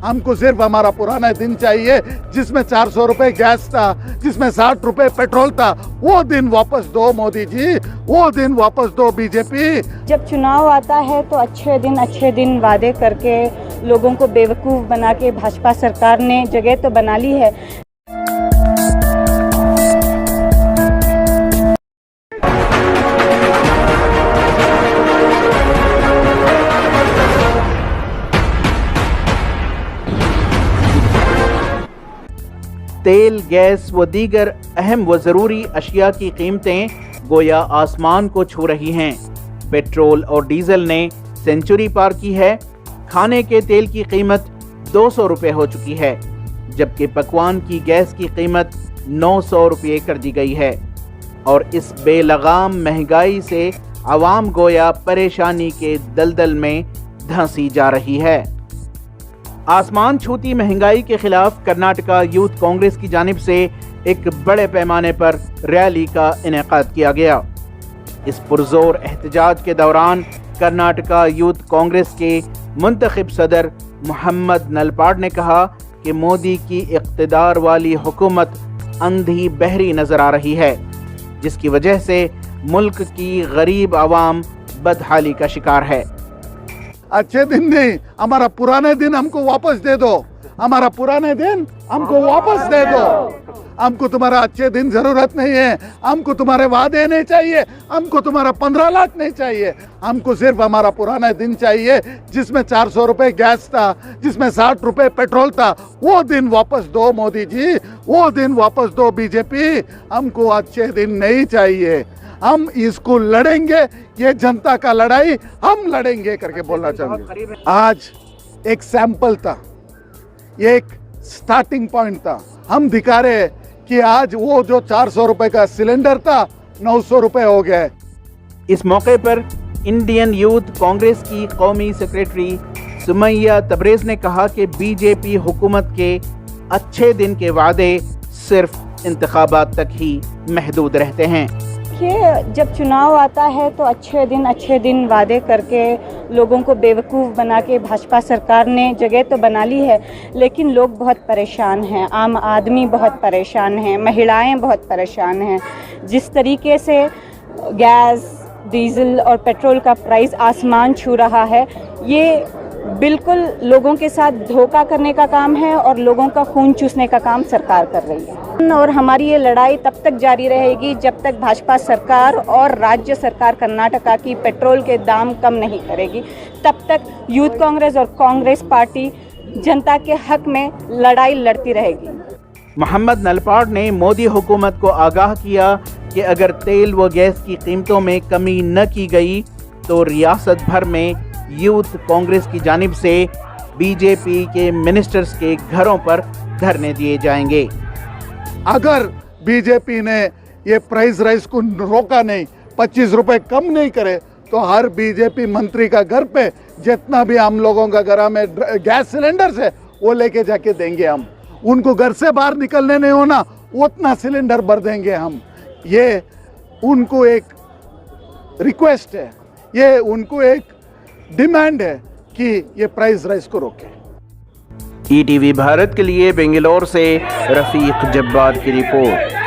हमको सिर्फ हमारा पुराना दिन चाहिए, जिसमें 400 रुपए गैस था, जिसमें 60 रुपए पेट्रोल था। वो दिन वापस दो मोदी जी, वो दिन वापस दो बीजेपी। जब चुनाव आता है तो अच्छे दिन वादे करके लोगों को बेवकूफ़ बना के भाजपा सरकार ने जगह तो बना ली है। तेल, गैस व दीगर अहम व ज़रूरी अशिया की कीमतें गोया आसमान को छू रही हैं। पेट्रोल और डीजल ने सेंचुरी पार की है। खाने के तेल की कीमत 200 रुपये हो चुकी है, जबकि पकवान की गैस की कीमत 900 रुपये कर दी गई है। और इस बेलगाम महंगाई से आवाम गोया परेशानी के दलदल में धंसी जा रही है। आसमान छूती महंगाई के खिलाफ कर्नाटका यूथ कांग्रेस की जानिब से एक बड़े पैमाने पर रैली का इनेकाद किया गया। इस पुरजोर एहतजाज के दौरान कर्नाटका यूथ कांग्रेस के मुंतखब सदर मोहम्मद नलपाड़ ने कहा कि मोदी की इक़्तिदार वाली हुकूमत अंधी बहरी नजर आ रही है, जिसकी वजह से मुल्क की गरीब आवाम बदहाली का शिकार है। अच्छे दिन नहीं, हमारा पुराने दिन हमको वापस दे दो। हमारा पुराने दिन हमको वापस दे दो। हमको तुम्हारा अच्छे दिन जरूरत नहीं है, हमको तुम्हारे वादे नहीं चाहिए, हमको तुम्हारा 15 लाख नहीं चाहिए। हमको सिर्फ हमारा पुराना दिन चाहिए, जिसमें 400 रुपए गैस था, जिसमें 60 रुपए पेट्रोल था। वो दिन वापस दो मोदी जी, वो दिन वापस दो बीजेपी। हमको अच्छे दिन नहीं चाहिए, हम इसको लड़ेंगे, ये जनता का लड़ाई हम लड़ेंगे करके बोलना चाहूंगा। आज एक सैंपल था, ये एक स्टार्टिंग पॉइंट था। हम दिखा रहे कि आज वो जो 400 रुपए का सिलेंडर था 900 रुपए हो गया। इस मौके पर इंडियन यूथ कांग्रेस की कौमी सेक्रेटरी सुमैया तबरेज ने कहा कि बीजेपी हुकूमत के अच्छे दिन के वादे सिर्फ इंतखाबात तक ही महदूद रहते हैं। कि जब चुनाव आता है तो अच्छे दिन वादे करके लोगों को बेवकूफ़ बना के भाजपा सरकार ने जगह तो बना ली है, लेकिन लोग बहुत परेशान हैं। आम आदमी बहुत परेशान हैं, महिलाएं बहुत परेशान हैं। जिस तरीके से गैस, डीजल और पेट्रोल का प्राइस आसमान छू रहा है, ये बिल्कुल लोगों के साथ धोखा करने का काम है और लोगों का खून चूसने का काम सरकार कर रही है। और हमारी ये लड़ाई तब तक जारी रहेगी जब तक भाजपा सरकार और राज्य सरकार कर्नाटका की पेट्रोल के दाम कम नहीं करेगी। तब तक यूथ कांग्रेस और कांग्रेस पार्टी जनता के हक में लड़ाई लड़ती रहेगी। मोहम्मद नलपाड़ ने मोदी हुकूमत को आगाह किया कि अगर तेल व गैस की कीमतों में कमी न की गई तो रियासत भर में यूथ कांग्रेस की जानिब से बीजेपी के मिनिस्टर्स के घरों पर धरने दिए जाएंगे। अगर बीजेपी ने ये प्राइस राइज को रोका नहीं, 25 रुपए कम नहीं करे, तो हर बीजेपी मंत्री का घर पे जितना भी हम लोगों का घर में गैस सिलेंडर है वो लेके जाके देंगे हम। उनको घर से बाहर निकलने नहीं होना, उतना सिलेंडर भर देंगे हम। ये उनको एक रिक्वेस्ट है, ये उनको एक डिमांड है कि ये प्राइस राइज को रोके। ईटीवी भारत के लिए बेंगलोर से रफीक जब्बार की रिपोर्ट।